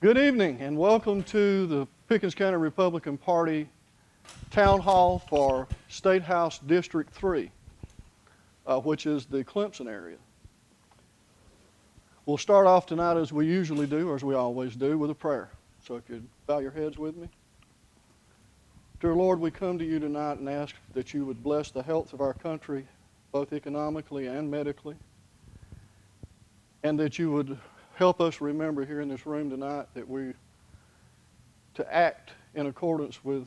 Good evening and welcome to the Pickens County Republican Party Town Hall for State House District 3, which is the Clemson area. We'll start off tonight as we usually do, or as we always do, with a prayer. So if you'd bow your heads with me. Dear Lord, we come to you tonight and ask that you would bless the health of our country, both economically and medically, and that you would help us remember here in this room tonight that to act in accordance with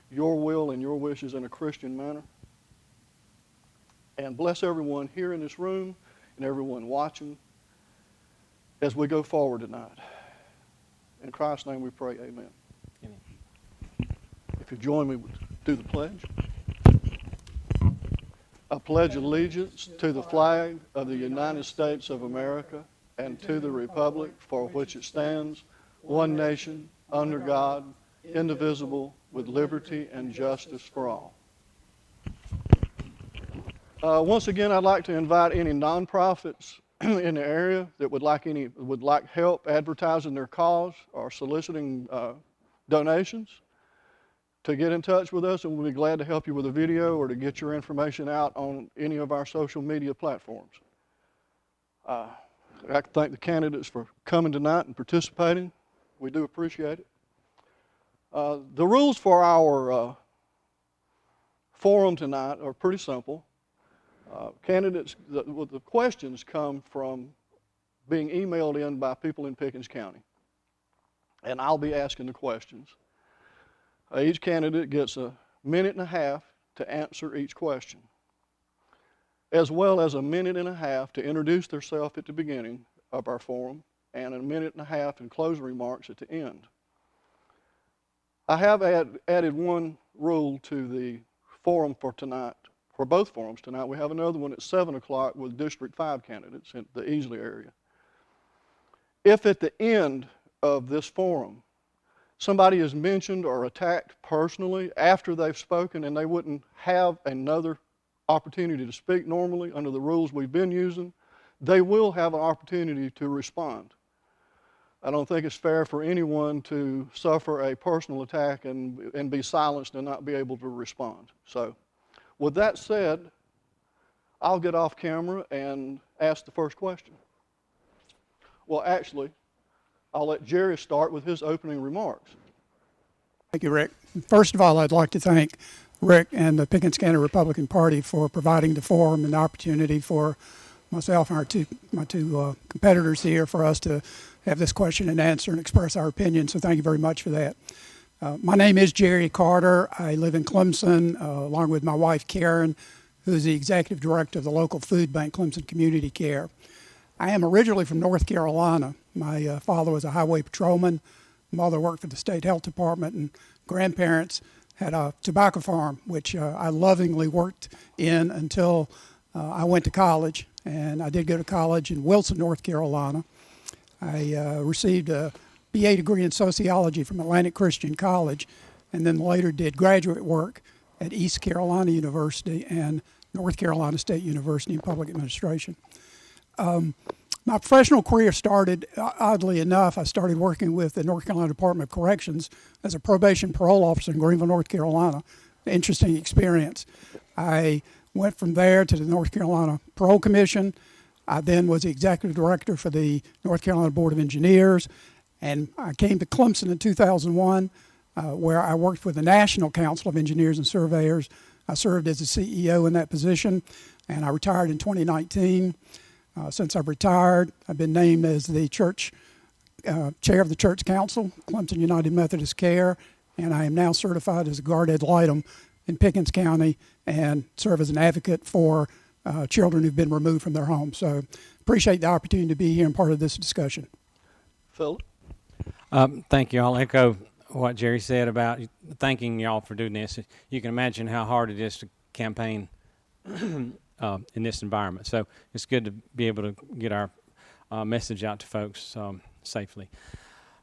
your will and your wishes in a Christian manner. And bless everyone here in this room and everyone watching as we go forward tonight. In Christ's name we pray, amen. Amen. If you join me, do the pledge. I pledge allegiance to the flag of the United States of America and to the republic for which it stands, one nation, under God, indivisible, with liberty and justice for all. Once again, I'd like to invite any nonprofits in the area that would like help advertising their cause or soliciting donations to get in touch with us, and we'll be glad to help you with a video or to get your information out on any of our social media platforms. I thank the candidates for coming tonight and participating. We do appreciate it. The rules for our forum tonight are pretty simple. Candidates, the questions come from being emailed in by people in Pickens County, and I'll be asking the questions. Each candidate gets a minute and a half to answer each question, as well as a minute and a half to introduce themselves at the beginning of our forum, and a minute and a half in closing remarks at the end. I have added one rule to the forum for tonight, for both forums tonight. We have another one at 7 o'clock with District 5 candidates in the Easley area. If at the end of this forum somebody is mentioned or attacked personally after they've spoken and they wouldn't have another opportunity to speak normally under the rules we've been using, they will have an opportunity to respond. I don't think it's fair for anyone to suffer a personal attack and be silenced and not be able to respond. So with that said, I'll get off camera and ask the first question. Well, actually, I'll let Jerry start with his opening remarks. Thank you, Rick. First of all, I'd like to thank Rick and the Pickens County Republican Party for providing the forum and the opportunity for myself and my two competitors here for us to have this question and answer and express our opinion. So thank you very much for that. My name is Jerry Carter. I live in Clemson along with my wife Karen, who's the executive director of the local food bank, Clemson Community Care. I am originally from North Carolina. My father was a highway patrolman. Mother worked for the state health department, and grandparents had a tobacco farm, which I lovingly worked in until I went to college. And I did go to college in Wilson, North Carolina. I received a BA degree in sociology from Atlantic Christian College, and then later did graduate work at East Carolina University and North Carolina State University in public administration. My professional career started, oddly enough, I started working with the North Carolina Department of Corrections as a probation parole officer in Greenville, North Carolina. Interesting experience. I went from there to the North Carolina Parole Commission. I then was the executive director for the North Carolina Board of Engineers, and I came to Clemson in 2001, where I worked with the National Council of Engineers and Surveyors. I served as the CEO in that position, and I retired in 2019. Since I've retired, I've been named as the church chair of the church council, Clemson United Methodist Care, and I am now certified as a guard ad litem in Pickens County and serve as an advocate for children who've been removed from their homes. So appreciate the opportunity to be here and part of this discussion. Philip? Thank you. I'll echo what Jerry said about thanking y'all for doing this. You can imagine how hard it is to campaign in this environment. So it's good to be able to get our message out to folks safely.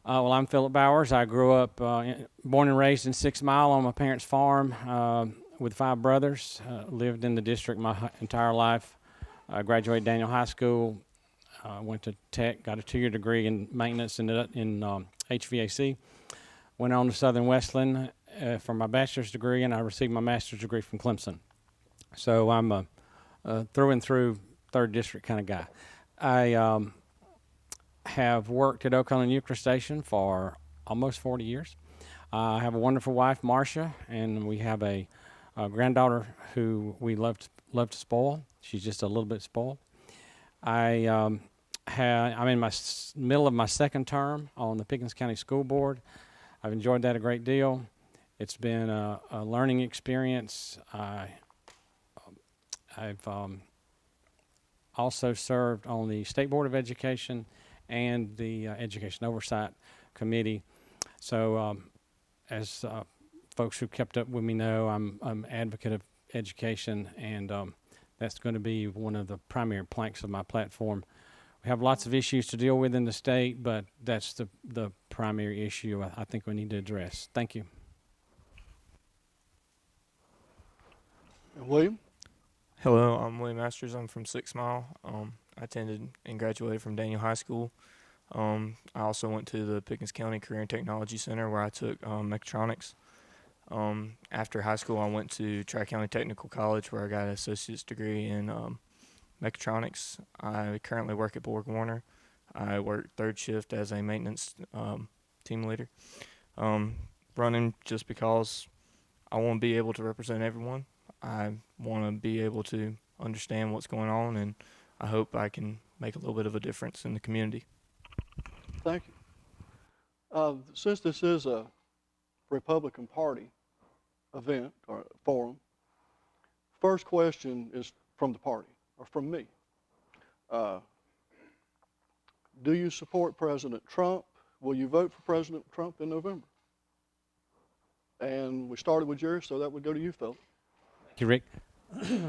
Well, I'm Philip Bowers. I grew up, born and raised in 6 Mile on my parents' farm with 5 brothers. Lived in the district my entire life. I graduated Daniel High School, went to Tech, got a 2-year degree in maintenance in HVAC. Went on to Southern Westland for my bachelor's degree, and I received my master's degree from Clemson. So I'm a through and through third district kind of guy. I have worked at Oconee Nuclear Station for almost 40 years. I have a wonderful wife, Marcia, and we have a granddaughter who we love to spoil. She's just a little bit spoiled. I'm in my middle of my second term on the Pickens County School Board. I've enjoyed that a great deal. It's been a learning experience. I've also served on the State Board of Education and the Education Oversight Committee. So as folks who kept up with me know, I'm an advocate of education, and that's going to be one of the primary planks of my platform. We have lots of issues to deal with in the state, but that's the primary issue I think we need to address. Thank you. And William? Hello, I'm William Masters. I'm from 6 Mile. I attended and graduated from Daniel High School. I also went to the Pickens County Career and Technology Center where I took mechatronics. After high school, I went to Tri-County Technical College where I got an associate's degree in mechatronics. I currently work at Borg Warner. I work third shift as a maintenance team leader. Running just because I want to be able to represent everyone. I want to be able to understand what's going on, and I hope I can make a little bit of a difference in the community. Thank you. Since this is a Republican Party event or forum, first question is from the party, or from me. Do you support President Trump? Will you vote for President Trump in November? And we started with Jerry, so that would go to you, Phil. Thank you, Rick.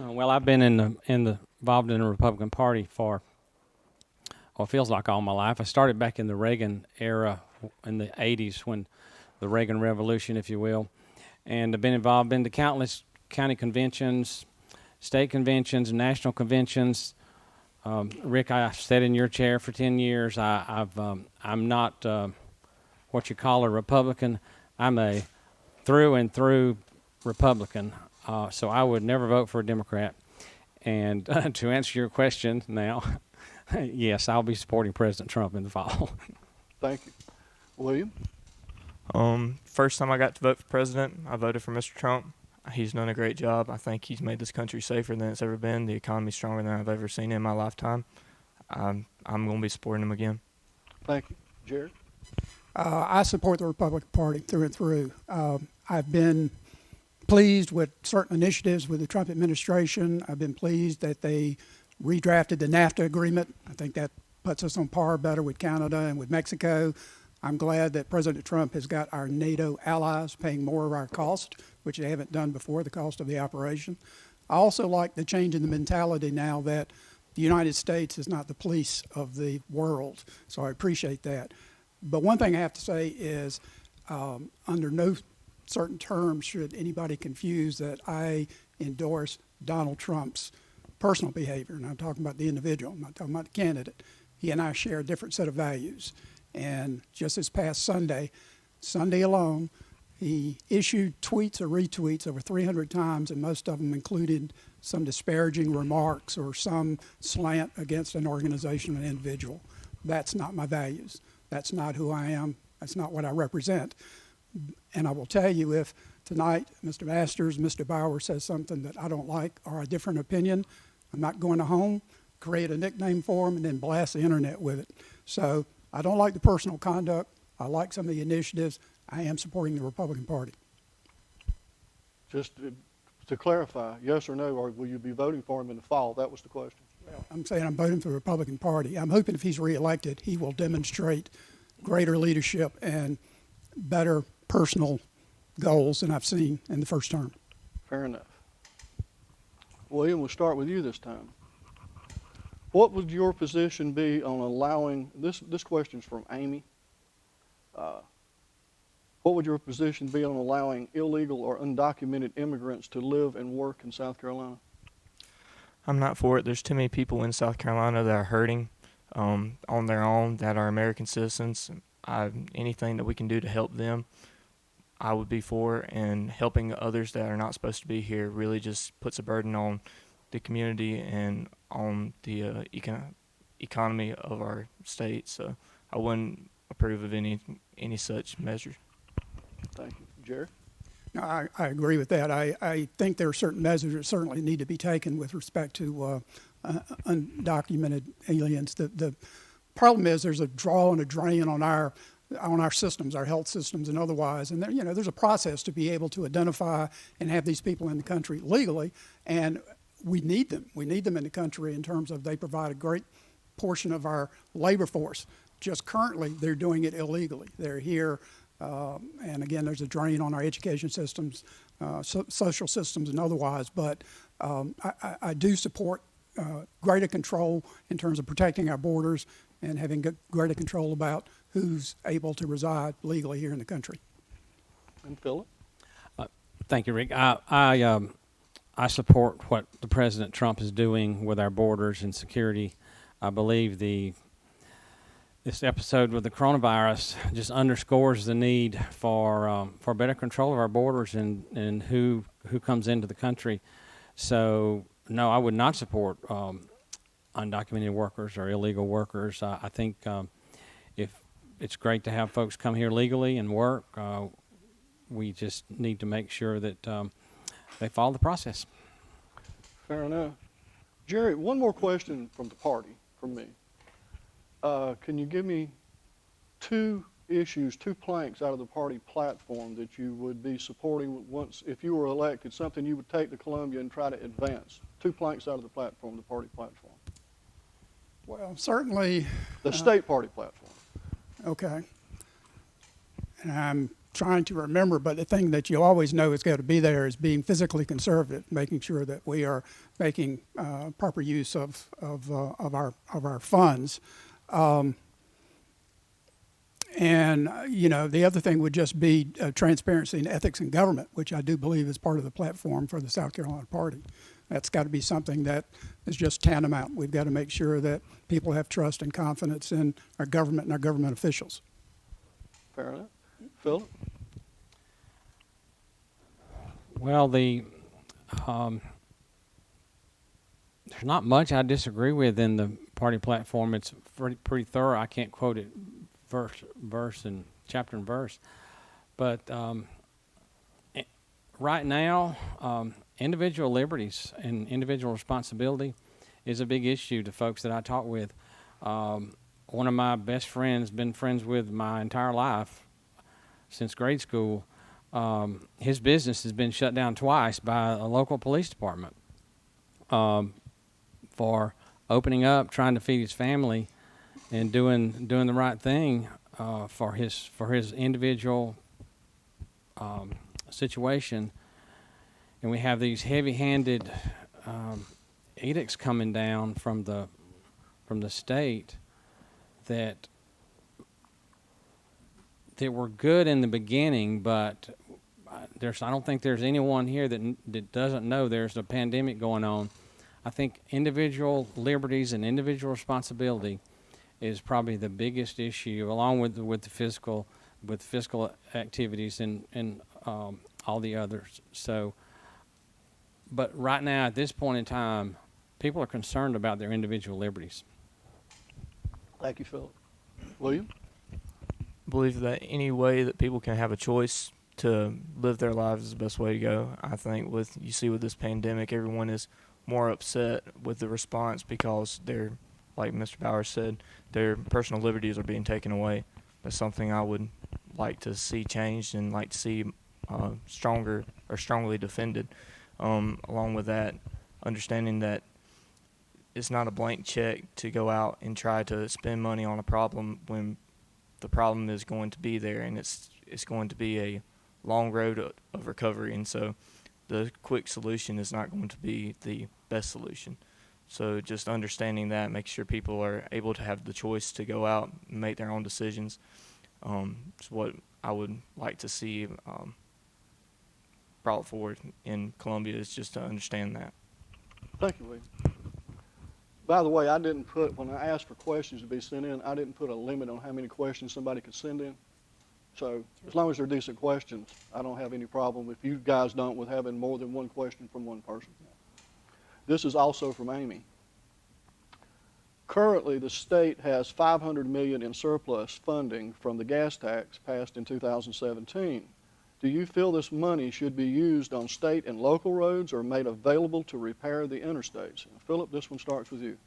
Well, I've been involved in the Republican Party for, well, it feels like all my life. I started back in the Reagan era in the 80s, when the Reagan Revolution, if you will, and I've been involved in the countless county conventions, state conventions, national conventions. Rick, I sat in your chair for 10 years. I'm not what you call a Republican. I'm a through and through Republican. So I would never vote for a Democrat. And to answer your question now, yes, I'll be supporting President Trump in the fall. Thank you. William? First time I got to vote for president, I voted for Mr. Trump. He's done a great job. I think he's made this country safer than it's ever been. The economy's stronger than I've ever seen in my lifetime. I'm going to be supporting him again. Thank you. Jared? I support the Republican Party through and through. I've been pleased with certain initiatives with the Trump administration. I've been pleased that they redrafted the NAFTA agreement. I think that puts us on par better with Canada and with Mexico. I'm glad that President Trump has got our NATO allies paying more of our cost, which they haven't done before, the cost of the operation. I also like the change in the mentality now that the United States is not the police of the world, so I appreciate that. But one thing I have to say is under no certain terms should anybody confuse that I endorse Donald Trump's personal behavior. And I'm talking about the individual. I'm not talking about the candidate. He and I share a different set of values. And just this past Sunday alone, he issued tweets or retweets over 300 times, and most of them included some disparaging remarks or some slant against an organization or an individual. That's not my values. That's not who I am. That's not what I represent. And I will tell you, if tonight Mr. Masters, Mr. Bauer says something that I don't like or a different opinion, I'm not going to home, create a nickname for him, and then blast the internet with it. So I don't like the personal conduct. I like some of the initiatives. I am supporting the Republican Party. Just to clarify, yes or no, or will you be voting for him in the fall? That was the question. Well, I'm saying I'm voting for the Republican Party. I'm hoping if he's reelected, he will demonstrate greater leadership and better personal goals than I've seen in the first term. Fair enough. William, we'll start with you this time. What would your position be on allowing, this question's from Amy. What would your position be on allowing illegal or undocumented immigrants to live and work in South Carolina? I'm not for it. There's too many people in South Carolina that are hurting. on their own that are American citizens. Anything that we can do to help them, I would be for, and helping others that are not supposed to be here really just puts a burden on the community and on the economy of our state. So I wouldn't approve of any such measures. Thank you. Jerry? No, I agree with that. I think there are certain measures that certainly need to be taken with respect to undocumented aliens. The problem is there's a draw and a drain on our systems, our health systems and otherwise. And there's a process to be able to identify and have these people in the country legally. And we need them. We need them in the country in terms of they provide a great portion of our labor force. Just currently, they're doing it illegally. They're here. And again, there's a drain on our education systems, social systems, and otherwise. But I do support greater control in terms of protecting our borders and having greater control about who's able to reside legally here in the country. And Philip? Thank you, Rick. I support what the President Trump is doing with our borders and security. I believe this episode with the coronavirus just underscores the need for better control of our borders and who comes into the country. So, no, I would not support undocumented workers or illegal workers. I think if it's great to have folks come here legally and work, we just need to make sure that they follow the process. Fair enough. Jerry, one more question from the party, from me. Can you give me two planks out of the party platform that you would be supporting once, if you were elected, something you would take to Columbia and try to advance? 2 planks out of the platform, the party platform. Well, certainly. The state party platform. Okay. And I'm trying to remember, but the thing that you always know is got to be there is being physically conservative, making sure that we are making proper use of our funds. And the other thing would just be transparency and ethics in government, which I do believe is part of the platform for the South Carolina Party. That's got to be something that is just tantamount. We've got to make sure that people have trust and confidence in our government and our government officials. Fair enough. Philip? Well, there's not much I disagree with in the party platform. It's pretty thorough. I can't quote it verse and chapter and verse, but right now, individual liberties and individual responsibility is a big issue to folks that I talk with. One of my best friends, been friends with my entire life since grade school, his business has been shut down twice by a local police department for opening up, trying to feed his family, and doing the right thing for his individual situation. And we have these heavy-handed edicts coming down from the state that were good in the beginning, but I don't think there's anyone here that doesn't know there's a pandemic going on. I think individual liberties and individual responsibility is probably the biggest issue, along with the fiscal activities and all the others. So, but right now at this point in time, people are concerned about their individual liberties. Thank you, Philip. William? I believe that any way that people can have a choice to live their lives is the best way to go. I think with this pandemic, everyone is more upset with the response because they're, like Mr. Bowers said, their personal liberties are being taken away. That's something I would like to see changed and like to see strongly defended. Along with that, understanding that it's not a blank check to go out and try to spend money on a problem when the problem is going to be there, and it's going to be a long road of recovery. And so the quick solution is not going to be the best solution. So just understanding that makes sure people are able to have the choice to go out and make their own decisions. Is what I would like to see brought forward in Columbia, is just to understand that. Thank you, William. By the way, I didn't put, when I asked for questions to be sent in, I didn't put a limit on how many questions somebody could send in. So as long as they're decent questions, I don't have any problem, if you guys don't, with having more than one question from one person. This is also from Amy. Currently, the state has $500 million in surplus funding from the gas tax passed in 2017. Do you feel this money should be used on state and local roads or made available to repair the interstates? And Philip, this one starts with you.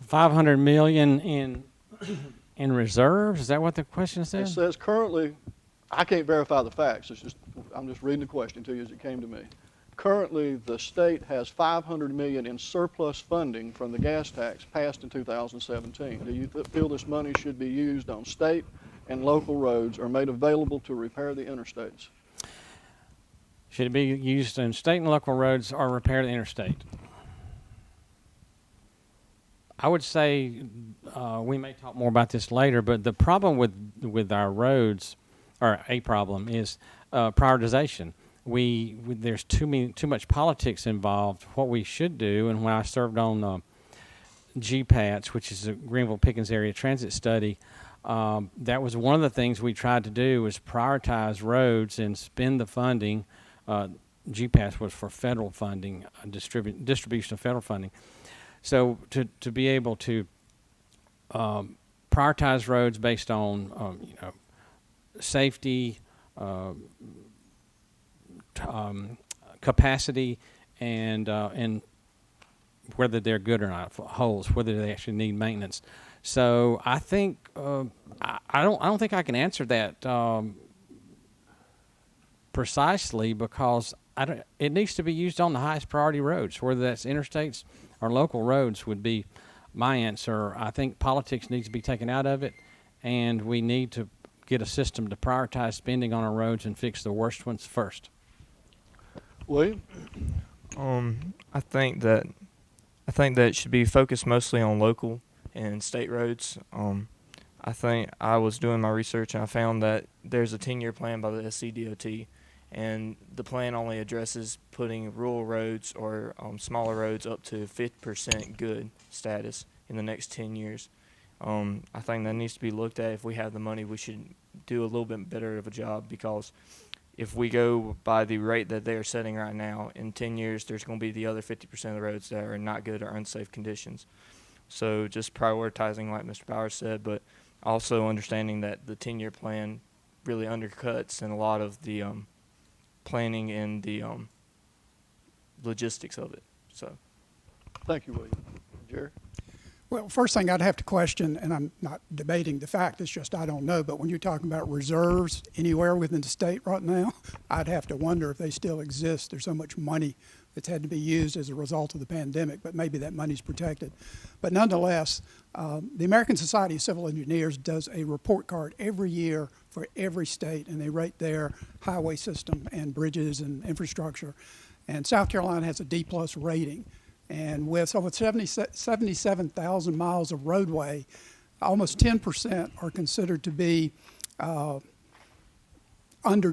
500 million in reserves. Is that what the question It says? says currently, I can't verify the facts. I'm just reading the question to you as it came to me. Currently, the state has $500 million in surplus funding from the gas tax passed in 2017. Do you feel this money should be used on state and local roads or made available to repair the interstates? Should it be used on state and local roads or repair the interstate? I would say we may talk more about this later, but the problem with our roads, or a problem, is prioritization. There's too much politics involved. What we should do, and when I served on GPATS, which is the Greenville Pickens Area Transit Study, that was one of the things we tried to do, was prioritize roads and spend the funding. GPATS was for federal funding, distribution of federal funding. So to be able to prioritize roads based on safety, capacity, and whether they're good or not, holes, whether they actually need maintenance. So I think I don't think I can answer that precisely, because it needs to be used on the highest priority roads, whether that's interstates or local roads would be my answer. I think politics needs to be taken out of it, and we need to get a system to prioritize spending on our roads and fix the worst ones first. William? I think that it should be focused mostly on local and state roads. I think I was doing my research and I found that there's a 10-year plan by the SCDOT, and the plan only addresses putting rural roads or smaller roads up to 50% good status in the next 10 years. I think that needs to be looked at. If we have the money, we should do a little bit better of a job, because if we go by the rate that they are setting right now, in 10 years there's going to be the other 50% of the roads that are in not good or unsafe conditions. So just prioritizing, like Mr. Bowers said, but also understanding that the 10-year plan really undercuts in a lot of the planning and the logistics of it. So, Thank you, William. Jerry? Well, first thing I'd have to question, and I'm not debating the fact, it's just I don't know, but when you're talking about reserves anywhere within the state right now, I'd have to wonder if they still exist. There's so much money that's had to be used as a result of the pandemic, but maybe that money's protected. But nonetheless, the American Society of Civil Engineers does a report card every year for every state, and they rate their highway system and bridges and infrastructure. And South Carolina has a D+ rating. And with over 77,000 miles of roadway, almost 10% are considered to be under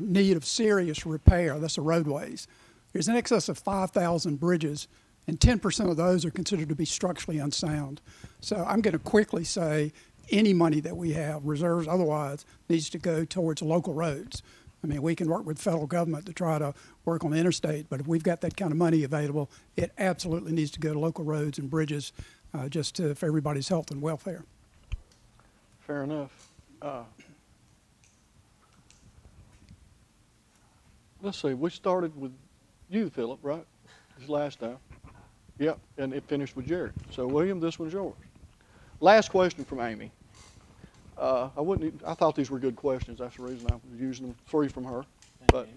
need of serious repair. That's the roadways. There's in excess of 5,000 bridges, and 10% of those are considered to be structurally unsound. So I'm going to quickly say any money that we have, reserves otherwise, needs to go towards local roads. I mean, we can work with the federal government to try to work on the interstate, but if we've got that kind of money available, it absolutely needs to go to local roads and bridges for everybody's health and welfare. Fair enough. Let's see, we started with you, Philip, right? This last time. Yep, and it finished with Jerry. So, William, this one's yours. Last question from Amy. I thought these were good questions. That's the reason I was using them, 3 from her. But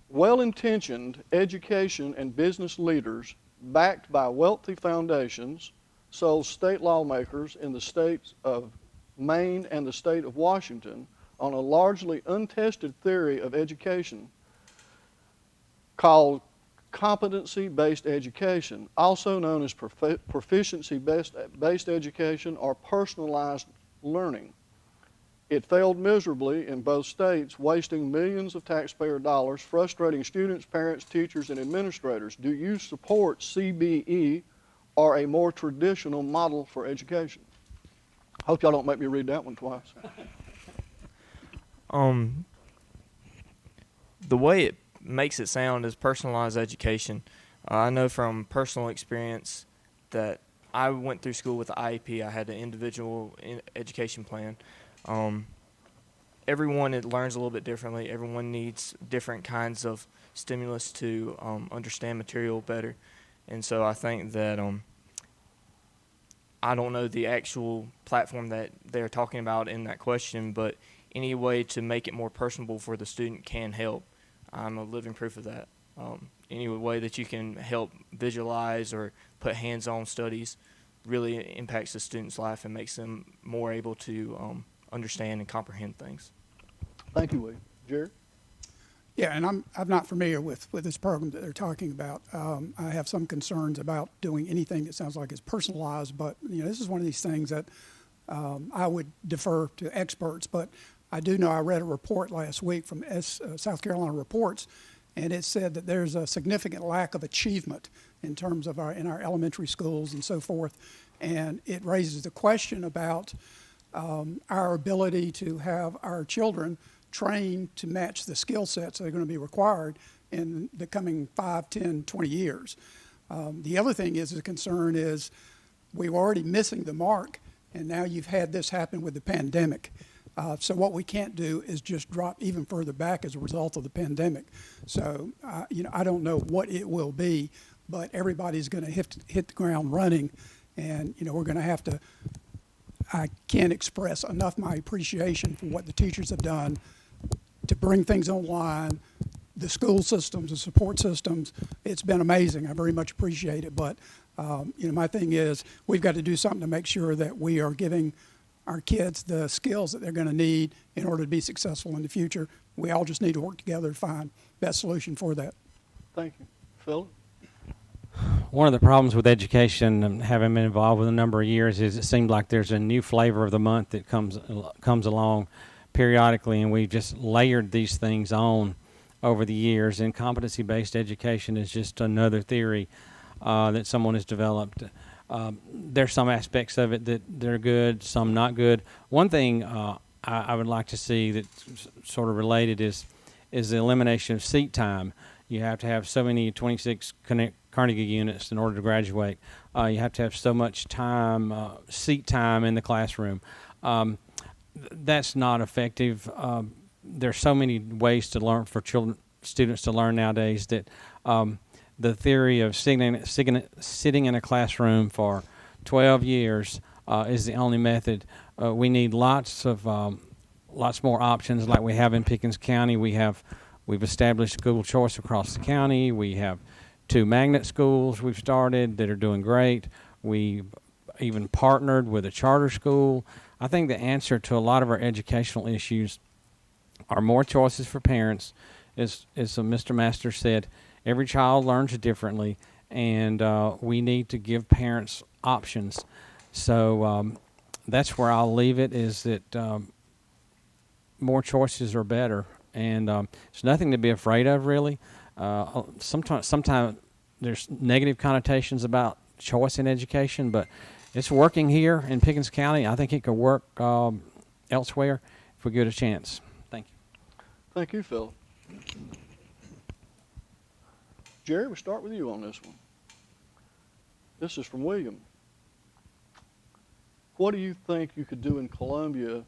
well-intentioned education and business leaders backed by wealthy foundations sold state lawmakers in the states of Maine and the state of Washington on a largely untested theory of education called competency-based education, also known as proficiency-based education or personalized learning. It failed miserably in both states, wasting millions of taxpayer dollars, frustrating students, parents, teachers, and administrators. Do you support CBE or a more traditional model for education? Hope y'all don't make me read that one twice. The way it makes it sound is personalized education. I know from personal experience that I went through school with the IEP. I had an individual education plan. Everyone learns a little bit differently. Everyone needs different kinds of stimulus to understand material better. And so I think that I don't know the actual platform that they're talking about in that question, but any way to make it more personable for the student can help. I'm a living proof of that. Any way that you can help visualize or put hands-on studies really impacts the student's life and makes them more able to understand and comprehend things. Thank you, William. Jerry? Yeah, and I'm not familiar with this program that they're talking about. I have some concerns about doing anything that sounds like it's personalized, but this is one of these things that I would defer to experts. But I do know I read a report last week from South Carolina Reports, and it said that there's a significant lack of achievement in terms of in our elementary schools and so forth, and it raises the question about our ability to have our children trained to match the skill sets that are going to be required in the coming 5, 10, 20 years. The other thing is, the concern is we're already missing the mark, and now you've had this happen with the pandemic. So what we can't do is just drop even further back as a result of the pandemic. So, I don't know what it will be, but everybody's going to hit the ground running, and, we're going to have to, I can't express enough my appreciation for what the teachers have done to bring things online, the school systems, the support systems. It's been amazing. I very much appreciate it. But, my thing is we've got to do something to make sure that we are giving our kids the skills that they're going to need in order to be successful in the future. We all just need to work together to find the best solution for that. Thank you. Philip? One of the problems with education, and having been involved with a number of years, is it seems like there's a new flavor of the month that comes along periodically, and we've just layered these things on over the years. And competency-based education is just another theory that someone has developed. There's some aspects of it that they're good, some not good. One thing I would like to see that's sort of related is the elimination of seat time. You have to have so many 26 Carnegie units in order to graduate. You have to have so much time, seat time in the classroom. That's not effective. There's so many ways to learn for students to learn nowadays that the theory of sitting in a classroom for 12 years is the only method. We need lots more options like we have in Pickens County. We've established school choice across the county. We have 2 magnet schools we've started that are doing great. We even partnered with a charter school. I think the answer to a lot of our educational issues are more choices for parents. As Mr. Masters said, every child learns differently, and we need to give parents options. So that's where I'll leave it, is that more choices are better. And it's nothing to be afraid of, really. Sometimes there's negative connotations about choice in education, but it's working here in Pickens County. I think it could work elsewhere if we give it a chance. Thank you. Thank you, Phil. Jerry, we'll start with you on this one. This is from William. What do you think you could do in Columbia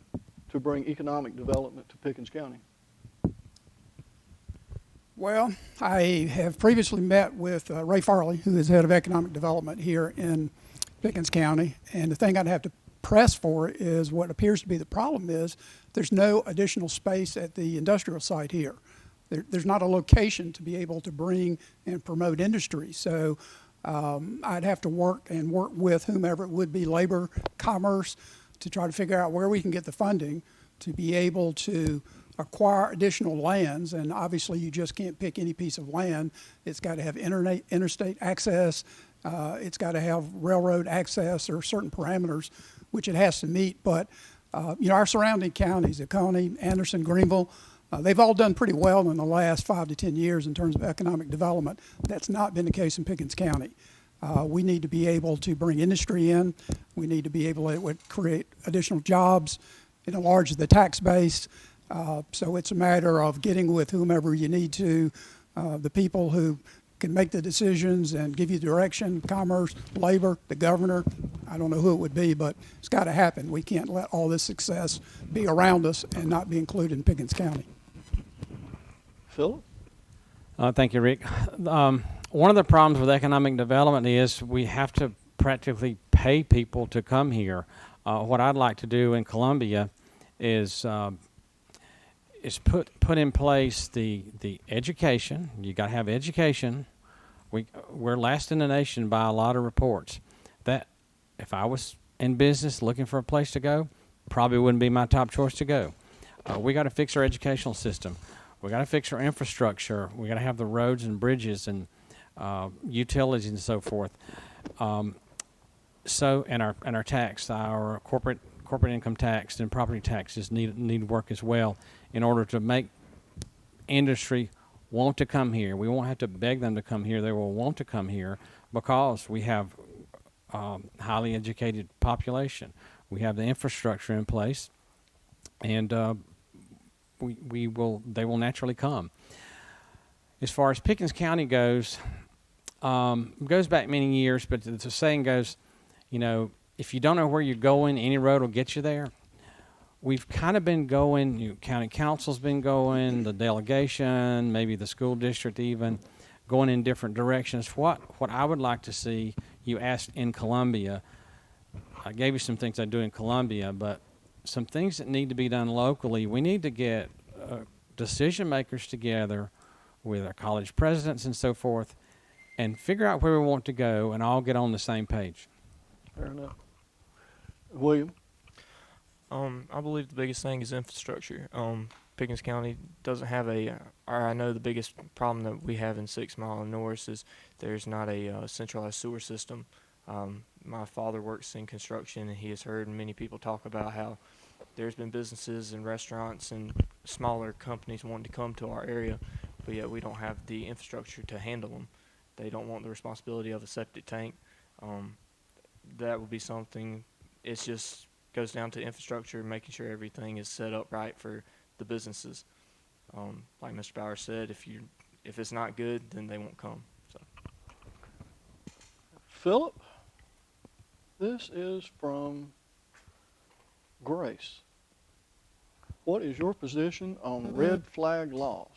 to bring economic development to Pickens County? Well, I have previously met with Ray Farley, who is head of economic development here in Pickens County, and the thing I'd have to press for is what appears to be the problem is there's no additional space at the industrial site here. There's not a location to be able to bring and promote industry. So I'd have to work with whomever it would be, labor, commerce, to try to figure out where we can get the funding to be able to acquire additional lands. And obviously you just can't pick any piece of land. It's got to have interstate access. It's got to have railroad access or certain parameters which it has to meet. But Our surrounding counties, Oconee, Anderson, Greenville, they've all done pretty well in the last 5 to 10 years in terms of economic development. That's not been the case in Pickens County. We need to be able to bring industry in. We need to be able to create additional jobs, enlarge the tax base. So it's a matter of getting with whomever you need to, the people who can make the decisions and give you direction, commerce, labor, the governor. I don't know who it would be, but it's got to happen. We can't let all this success be around us and not be included in Pickens County. Philip? Thank you, Rick. One of the problems with economic development is we have to practically pay people to come here. What I'd like to do in Columbia is put in place the education. You got to have education. We're last in the nation by a lot of reports. That if I was in business looking for a place to go, probably wouldn't be my top choice to go. We got to fix our educational system. We got to fix our infrastructure. We got to have the roads and bridges and utilities and so forth. And our tax, our corporate income tax and property taxes need work as well in order to make industry want to come here. We won't have to beg them to come here. They will want to come here because we have highly educated population. We have the infrastructure in place, and they will naturally come. As far as Pickens County goes, it goes back many years, but the saying goes, if you don't know where you're going, any road will get you there. We've kind of been going, county council's been going, the delegation, maybe the school district even, going in different directions. What I would like to see, you asked in Columbia, I gave you some things I do in Columbia, but some things that need to be done locally. We need to get decision makers together with our college presidents and so forth and figure out where we want to go and all get on the same page. Fair enough. William? I believe the biggest thing is infrastructure. Pickens County doesn't have I know the biggest problem that we have in 6 Mile and Norris is there's not a centralized sewer system. My father works in construction, and he has heard many people talk about how there's been businesses and restaurants and smaller companies wanting to come to our area, but yet we don't have the infrastructure to handle them. They don't want the responsibility of a septic tank. That would be something. It's just goes down to infrastructure, making sure everything is set up right for the businesses. Like Mr. Bauer said, if it's not good, then they won't come. So. Philip? This is from Grace. What is your position on red flag laws?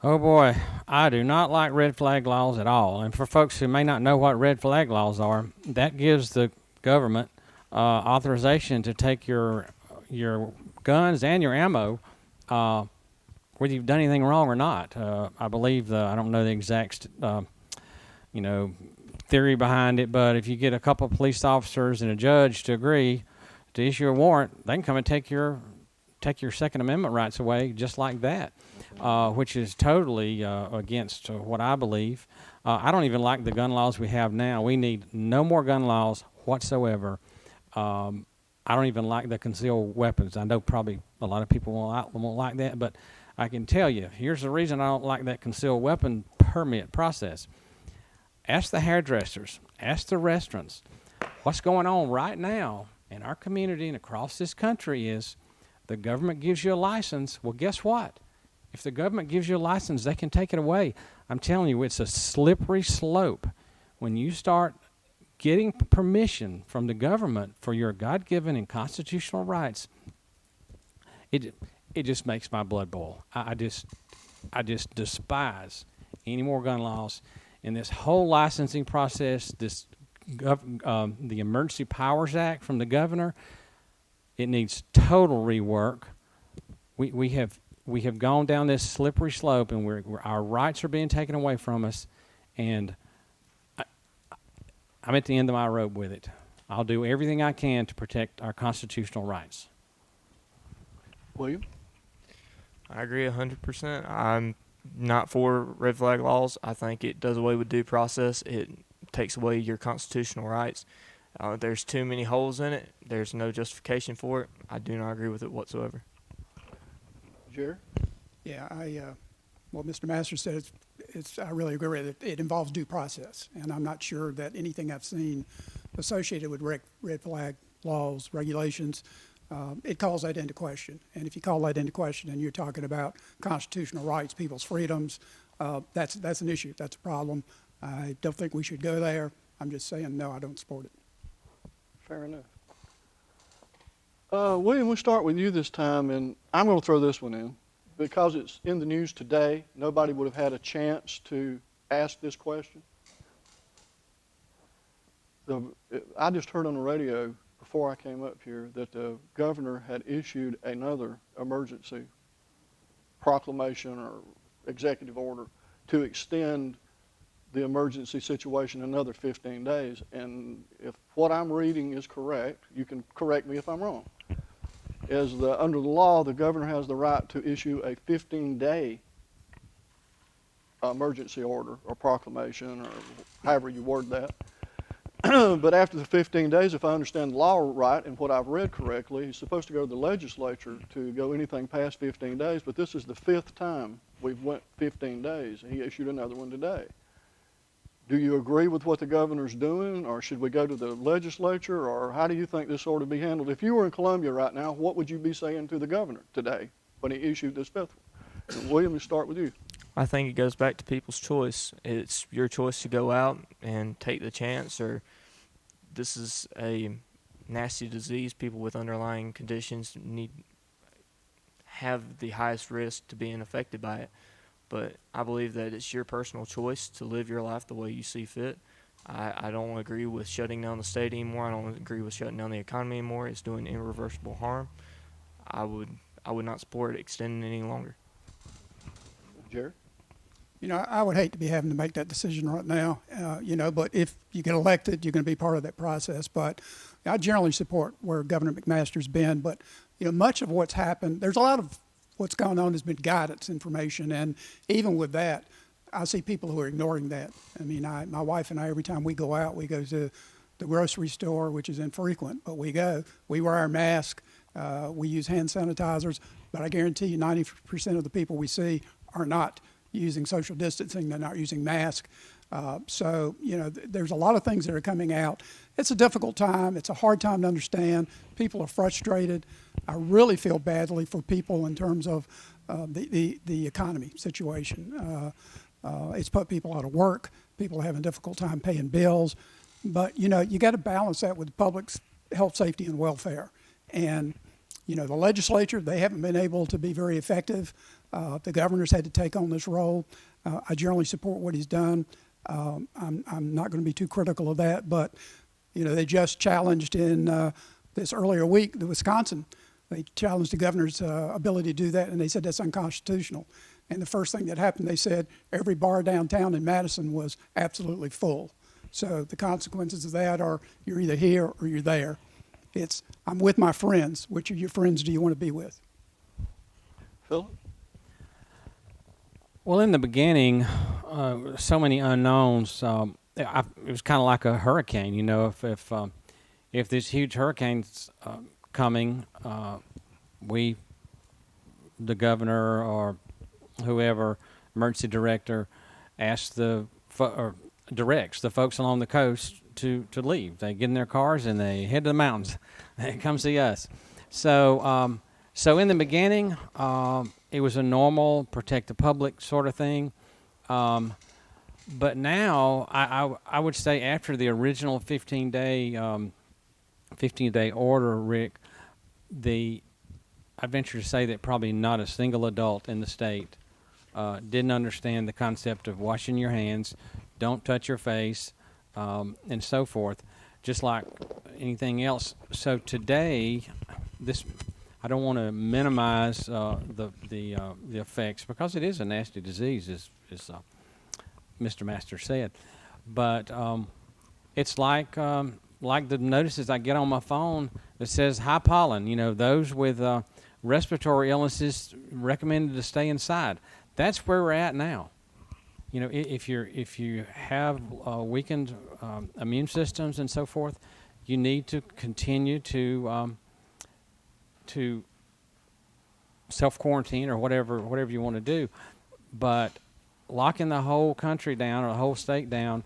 Oh boy, I do not like red flag laws at all. And for folks who may not know what red flag laws are, that gives the government authorization to take your guns and your ammo, whether you've done anything wrong or not. I believe I don't know the exact, theory behind it, but if you get a couple of police officers and a judge to agree to issue a warrant, they can come and take your Second Amendment rights away just like that, which is totally against what I believe. I don't even like the gun laws we have now. We need no more gun laws whatsoever. I don't even like the concealed weapons. I know probably a lot of people won't like that, but I can tell you, here's the reason I don't like that concealed weapon permit process. Ask the hairdressers, ask the restaurants. What's going on right now in our community and across this country is the government gives you a license. Well, guess what? If the government gives you a license, they can take it away. I'm telling you, it's a slippery slope. When you start getting permission from the government for your God-given and constitutional rights, it just makes my blood boil. I just despise any more gun laws. In this whole licensing process, the Emergency Powers Act from the governor, it needs total rework. We have gone down this slippery slope, and our rights are being taken away from us, and I'm at the end of my rope with it. I'll do everything I can to protect our constitutional rights. William? I agree 100%. I'm not for red flag laws. I think it does away with due process. It takes away your constitutional rights. There's too many holes in it. There's no justification for it. I do not agree with it whatsoever. Jerry? Yeah, what Mr. Masters said, I really agree with it. It involves due process, and I'm not sure that anything I've seen associated with red flag laws, regulations, it calls that into question. And if you call that into question and you're talking about constitutional rights, people's freedoms, that's an issue. That's a problem. I don't think we should go there. I'm just saying, no, I don't support it. Fair enough. William, we'll start with you this time, and I'm going to throw this one in. Because it's in the news today, nobody would have had a chance to ask this question. I just heard on the radio before I came up here that the governor had issued another emergency proclamation or executive order to extend the emergency situation another 15 days. And if what I'm reading is correct, you can correct me if I'm wrong, under the law, the governor has the right to issue a 15-day emergency order or proclamation or however you word that. But after the 15 days, if I understand the law right and what I've read correctly, he's supposed to go to the legislature to go anything past 15 days, but this is the 5th time we've went 15 days, and he issued another one today. Do you agree with what the governor's doing, or should we go to the legislature, or how do you think this ought to be handled? If you were in Columbia right now, what would you be saying to the governor today when he issued this 5th one? And William, we'll start with you. I think it goes back to people's choice. It's your choice to go out and take the chance, or this is a nasty disease. People with underlying conditions have the highest risk to being affected by it. But I believe that it's your personal choice to live your life the way you see fit. I don't agree with shutting down the state anymore. I don't agree with shutting down the economy anymore. It's doing irreversible harm. I would not support it extending any longer. Jerry? You know, I would hate to be having to make that decision right now, but if you get elected, you're going to be part of that process. But I generally support where Governor McMaster's been. But, much of what's happened, there's a lot of what's gone on has been guidance information. And even with that, I see people who are ignoring that. I mean, my wife and I, every time we go out, we go to the grocery store, which is infrequent, but we wear our mask, we use hand sanitizers, but I guarantee you 90% of the people we see are not using social distancing, they're not using masks. So, there's a lot of things that are coming out. It's a difficult time. It's a hard time to understand. People are frustrated. I really feel badly for people in terms of the economy situation. It's put people out of work. People are having a difficult time paying bills. But, you got to balance that with public's health, safety, and welfare. And, the legislature, they haven't been able to be very effective. The governor's had to take on this role. I generally support what he's done. I'm not going to be too critical of that, but they just challenged in this earlier week, the Wisconsin. They challenged the governor's ability to do that, and they said that's unconstitutional. And the first thing that happened, they said every bar downtown in Madison was absolutely full. So the consequences of that are you're either here or you're there. I'm with my friends. Which of your friends do you want to be with? Philip? Well, in the beginning, so many unknowns. It was kind of like a hurricane. If this huge hurricane's coming, the governor or whoever, emergency director, directs the folks along the coast to leave. They get in their cars and they head to the mountains. They come see us. So in the beginning, it was a normal protect the public sort of thing. But now, I would say after the original 15-day order, Rick, I venture to say that probably not a single adult in the state didn't understand the concept of washing your hands, don't touch your face, and so forth, just like anything else. So today, I don't want to minimize the effects because it is a nasty disease, as Mr. Master said. But it's like the notices I get on my phone that says high pollen. Those with respiratory illnesses recommended to stay inside. That's where we're at now. If you have weakened immune systems and so forth, you need to continue to self-quarantine or whatever you want to do. But locking the whole country down or the whole state down,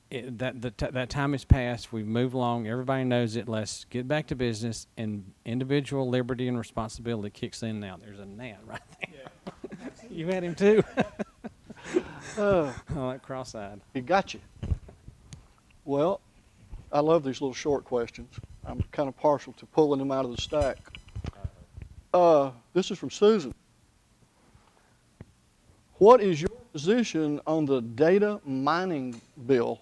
that time has passed. We've moved along. Everybody knows it. Let's get back to business, and individual liberty and responsibility kicks in now. There's a gnat right there. Yeah. You had him too. Oh, that cross-eyed. He got you. Well, I love these little short questions. I'm kind of partial to pulling them out of the stack. This is from Susan. What is your position on the data mining bill?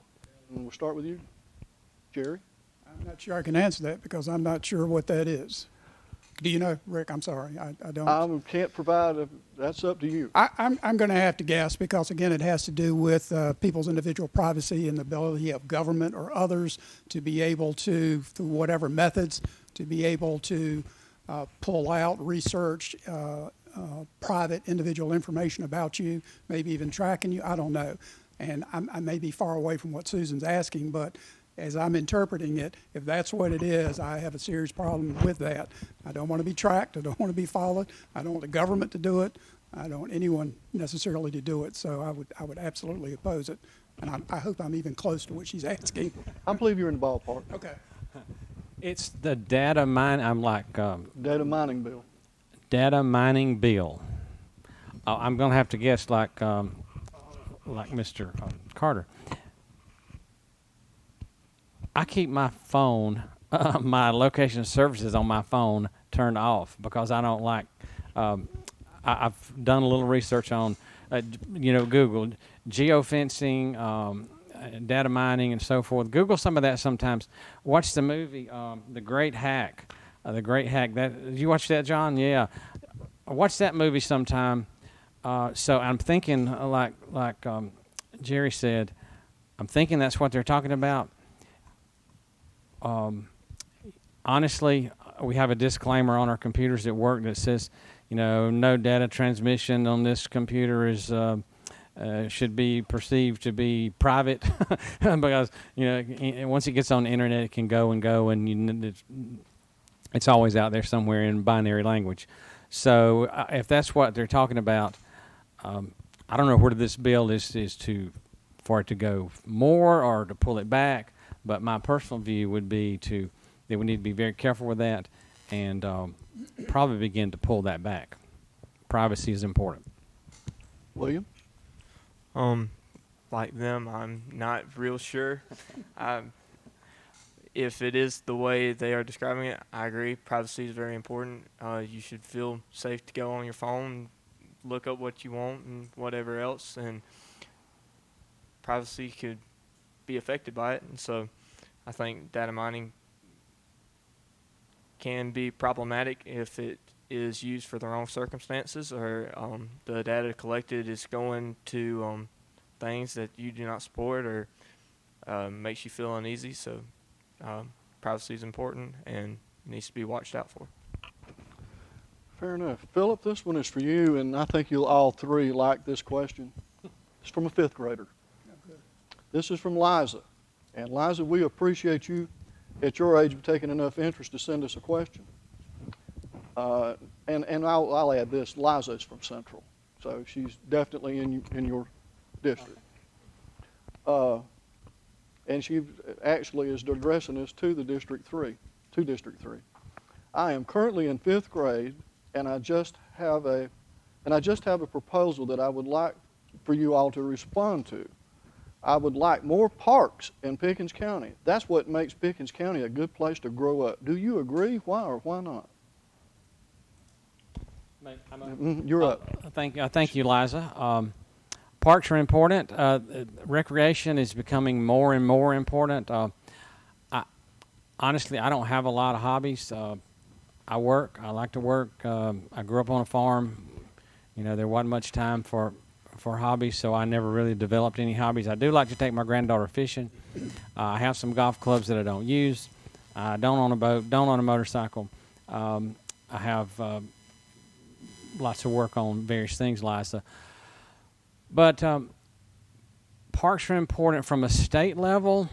And we'll start with you, Jerry. I'm not sure I can answer that because I'm not sure what that is. Do you know, Rick? I'm sorry, I don't. I can't provide. That's up to you. I'm going to have to guess because, again, it has to do with people's individual privacy and the ability of government or others to be able to, through whatever methods, to be able to pull out, research private individual information about you, maybe even tracking you. I don't know. And I may be far away from what Susan's asking, but as I'm interpreting it, if that's what it is, I have a serious problem with that. I don't want to be tracked. I don't want to be followed. I don't want the government to do it. I don't want anyone necessarily to do it. So I would absolutely oppose it. And I hope I'm even close to what she's asking. I believe you're in the ballpark. Okay. It's the data mine. I'm like Data mining bill. data mining bill. I'm going to have to guess like Mr. Carter. I keep my phone, my location services on my phone turned off because I don't like. I've done a little research on, Google geofencing, data mining, and so forth. Google some of that sometimes. Watch the movie, The Great Hack. The Great Hack. Did you watch that, John? Yeah. Watch that movie sometime. So I'm thinking, like Jerry said, I'm thinking that's what they're talking about. Honestly, we have a disclaimer on our computers at work that says, no data transmission on this computer is should be perceived to be private because once it gets on the internet, it can go and go, and it's always out there somewhere in binary language. So if that's what they're talking about, I don't know where this bill is for it to go more or to pull it back. But my personal view would be that we need to be very careful with that and probably begin to pull that back. Privacy is important. William? Like them, I'm not real sure. If it is the way they are describing it, I agree. Privacy is very important. You should feel safe to go on your phone, look up what you want and whatever else, and privacy could be affected by it. And so I think data mining can be problematic if it is used for the wrong circumstances or the data collected is going to things that you do not support or makes you feel uneasy. So privacy is important and needs to be watched out for. Fair enough. Philip, this one is for you, and I think you'll all three like this question. It's from a fifth grader. This is from Liza. And Liza, we appreciate you at your age taking enough interest to send us a question. And I'll add this, Liza is from Central, so she's definitely in your district. And she actually is addressing this to District 3. I am currently in 5th grade, and I just have a proposal that I would like for you all to respond to. I would like more parks in Pickens County. That's what makes Pickens County a good place to grow up. Do you agree? Why or why not? You're up. Thank you, Liza. Parks are important. Recreation is becoming more and more important. Honestly, I don't have a lot of hobbies. I work. I like to work. I grew up on a farm. There wasn't much time for hobbies, so I never really developed any hobbies. I do like to take my granddaughter fishing. I have some golf clubs that I don't use. I don't own a boat, don't own a motorcycle. I have lots of work on various things, Liza. But parks are important from a state level.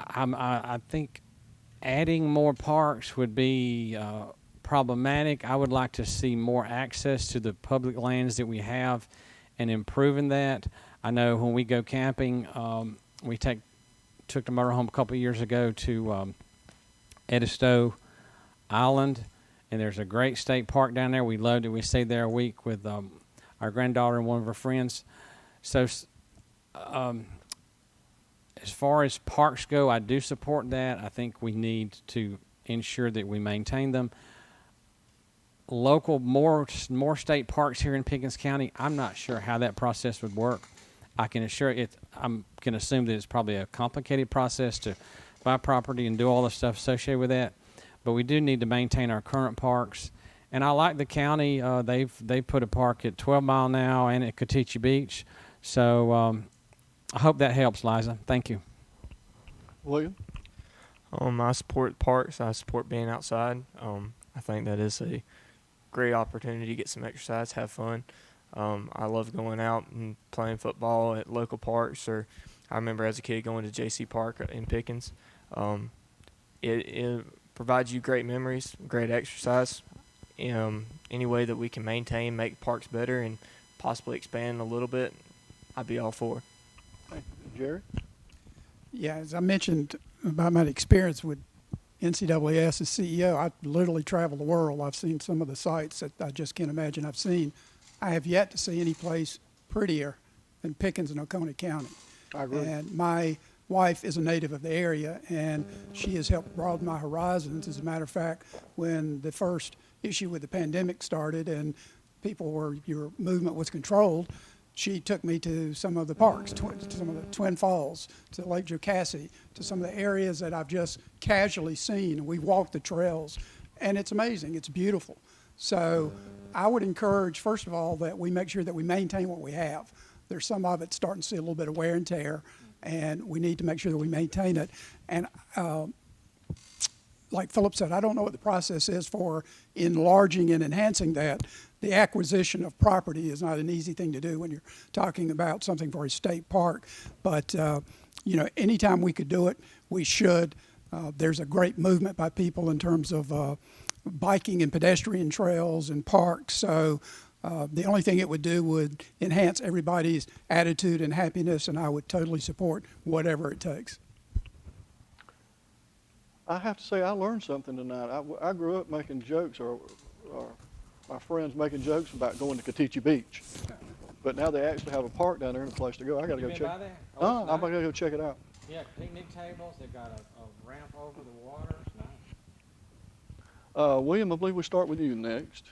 I think adding more parks would be problematic. I would like to see more access to the public lands that we have and improving that. I know when we go camping, we took the motorhome a couple of years ago to Edisto Island, and there's a great state park down there. We loved it. We stayed there a week with our granddaughter and one of her friends. So as far as parks go, I do support that. I think we need to ensure that we maintain them. Local, more state parks here in Pickens County, I'm not sure how that process would work. I can assure it. I can assume that it's probably a complicated process to buy property and do all the stuff associated with that. But we do need to maintain our current parks. And I like the county. They've put a park at 12 Mile now and at Coteche Beach. So I hope that helps, Liza. Thank you. William? I support parks. I support being outside. I think that is a great opportunity to get some exercise, have fun. I love going out and playing football at local parks, or I remember as a kid going to J.C. Park in Pickens. It provides you great memories, great exercise. Any way that we can maintain, make parks better, and possibly expand a little bit, I'd be all for. Thank you. Jerry? Yeah, as I mentioned about my experience with NCAAS as CEO, I literally travel the world. I've seen some of the sites that I just can't imagine I've seen. I have yet to see any place prettier than Pickens in Oconee County. I agree. And my wife is a native of the area, and she has helped broaden my horizons. As a matter of fact, when the first issue with the pandemic started and your movement was controlled, she took me to some of the parks, to some of the Twin Falls, to Lake Jocassee, to some of the areas that I've just casually seen. And we walked the trails, and it's amazing. It's beautiful. So I would encourage, first of all, that we make sure that we maintain what we have. There's some of it starting to see a little bit of wear and tear, and we need to make sure that we maintain it. And like Philip said, I don't know what the process is for enlarging and enhancing that. The acquisition of property is not an easy thing to do when you're talking about something for a state park. But, anytime we could do it, we should. There's a great movement by people in terms of biking and pedestrian trails and parks. So the only thing it would do would enhance everybody's attitude and happiness, and I would totally support whatever it takes. I have to say I learned something tonight. I grew up making jokes, or my friends making jokes about going to Coteche Beach. But now they actually have a park down there and a place to go. I got to go check. I'm going to go check it out. Yeah, picnic tables. They've got a ramp over the water. It's nice. William, I believe we start with you next.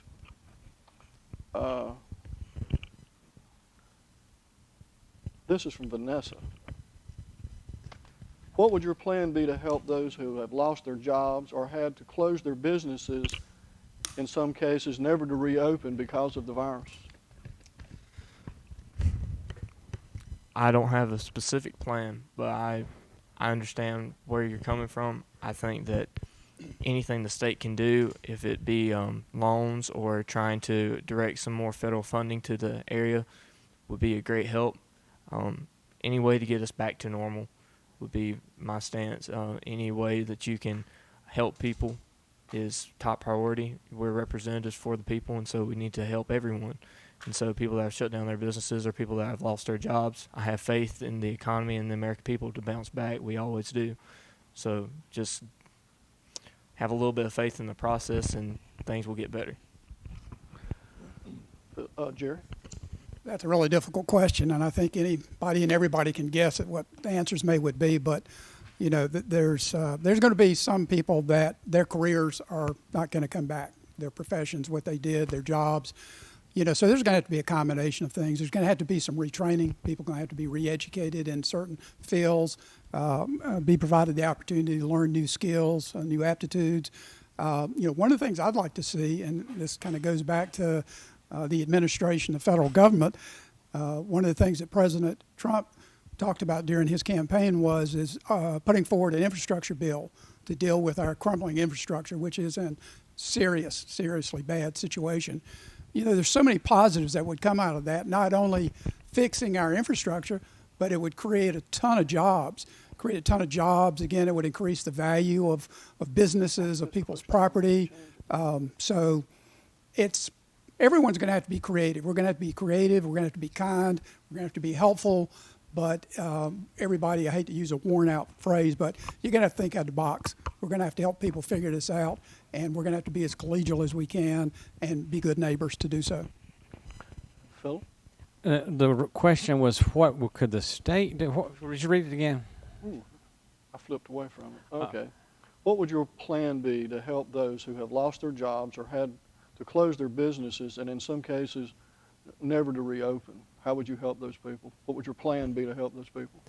This is from Vanessa. What would your plan be to help those who have lost their jobs or had to close their businesses, in some cases never to reopen because of the virus? I don't have a specific plan, but I understand where you're coming from. I think that anything the state can do, if it be loans or trying to direct some more federal funding to the area, would be a great help. Any way to get us back to normal would be my stance. Any way that you can help people is top priority. We're representatives for the people, and so we need to help everyone. And so people that have shut down their businesses or people that have lost their jobs, I have faith in the economy and the American people to bounce back. We always do. So just have a little bit of faith in the process, and things will get better. Jerry? That's a really difficult question, and I think anybody and everybody can guess at what the answers would be. But there's going to be some people that their careers are not going to come back, their professions, what they did, their jobs. So there's going to have to be a combination of things. There's going to have to be some retraining. People are going to have to be re-educated in certain fields, be provided the opportunity to learn new skills, new aptitudes. One of the things I'd like to see, and this kind of goes back to the administration, the federal government, one of the things that President Trump talked about during his campaign is putting forward an infrastructure bill to deal with our crumbling infrastructure, which is in seriously bad situation. There's so many positives that would come out of that, not only fixing our infrastructure, but it would create a ton of jobs, create a ton of jobs. Again, it would increase the value of businesses, of people's property. So everyone's going to have to be creative. We're going to have to be creative. We're going to have to be kind. We're going to have to be helpful. But everybody, I hate to use a worn-out phrase, but you're going to have to think out the box. We're going to have to help people figure this out, and we're going to have to be as collegial as we can and be good neighbors to do so. Phil? The question was, what could the state do? Would you read it again? Ooh, I flipped away from it. Okay. What would your plan be to help those who have lost their jobs or had to close their businesses and in some cases never to reopen? How would you help those people? What would your plan be to help those people?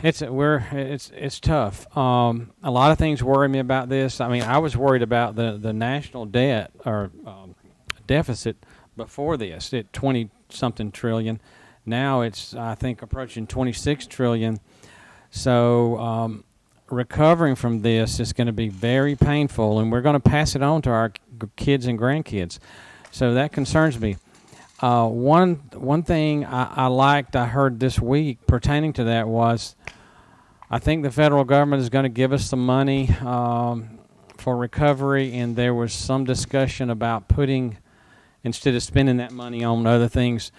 It's tough. A lot of things worry me about this. I mean, I was worried about the national debt or deficit before this at 20-something trillion. Now it's, I think, approaching 26 trillion. So recovering from this is going to be very painful, and we're going to pass it on to our kids and grandkids. So that concerns me. One thing I heard this week pertaining to that was, I think the federal government is going to give us some money for recovery, and there was some discussion about instead of spending that money on other things,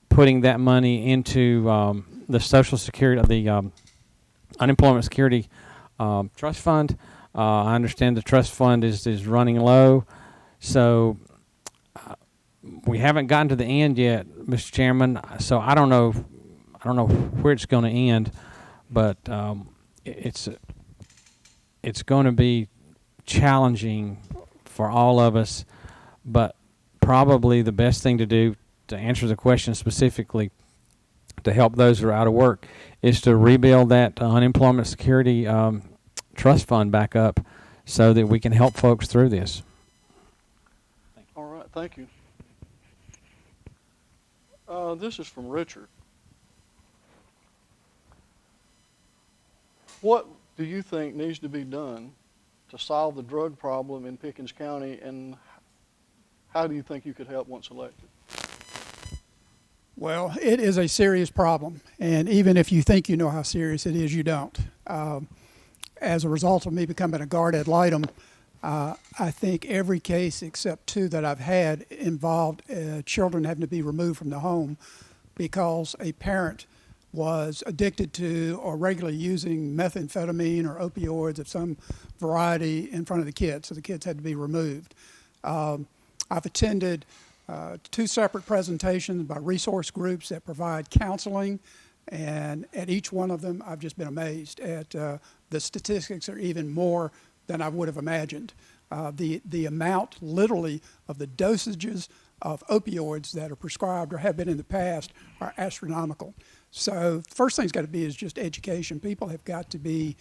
putting that money into the Social Security, the Unemployment Security Trust Fund. I understand the trust fund is running low, so we haven't gotten to the end yet, Mr. Chairman. So I don't know where it's going to end, but it's going to be challenging for all of us. But probably the best thing to do to answer the question specifically to help those who are out of work is to rebuild that unemployment security trust fund back up so that we can help folks through this. All right, thank you. This is from Richard. What do you think needs to be done to solve the drug problem in Pickens County, and how do you think you could help once elected? Well, it is a serious problem, and even if you think you know how serious it is, you don't. As a result of me becoming a guard ad litem, I think every case except two that I've had involved children having to be removed from the home because a parent was addicted to or regularly using methamphetamine or opioids of some variety in front of the kids, so the kids had to be removed. I've attended two separate presentations by resource groups that provide counseling, and at each one of them I've just been amazed at the statistics are even more than I would have imagined. The amount, literally, of the dosages of opioids that are prescribed or have been in the past are astronomical. So the first thing's got to be is just education. People have got to be